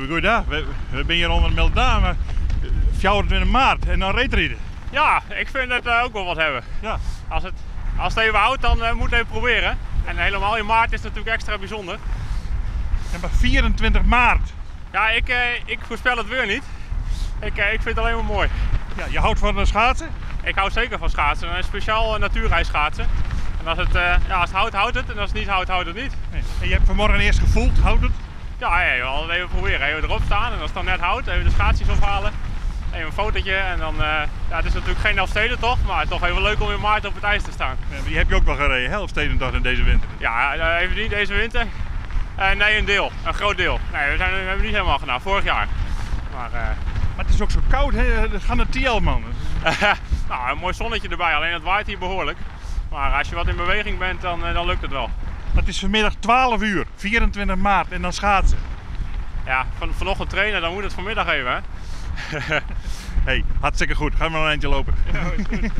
goeiedag. We zijn hier onder de Meldame, 24 maart en dan reetrieden. Ja, ik vind het ook wel wat hebben. Ja. Als het even houdt, dan moet je even proberen. En helemaal in maart is het natuurlijk extra bijzonder. Ja, maar 24 maart. Ja, ik voorspel het weer niet. Ik vind het alleen maar mooi. Ja, je houdt van schaatsen? Ik hou zeker van schaatsen. En speciaal natuurijs schaatsen. En als het houdt, houdt het. En als het niet houdt, houdt het niet. Nee. En je hebt vanmorgen eerst gevoeld, houdt het? Ja, wel even proberen. Even erop staan en als het dan net houdt, even de schaatsjes ophalen. Even een fotootje en dan, het is natuurlijk geen Elfstedentocht, maar toch even leuk om in maart op het ijs te staan. Ja, die heb je ook wel gereden, Elfstedentocht in deze winter? Ja, even niet deze winter. Nee, een deel, een groot deel. Nee, we hebben het niet helemaal gedaan, vorig jaar. Maar het is ook zo koud, hè? Het gaat naar TL, man. Nou, een mooi zonnetje erbij, alleen het waait hier behoorlijk. Maar als je wat in beweging bent, dan lukt het wel. Het is vanmiddag 12 uur, 24 maart en dan schaatsen. Ja, vanochtend trainen, dan moet het vanmiddag even, hè? Hey, hartstikke goed. Gaan we nog een eindje lopen. Ja, is goed.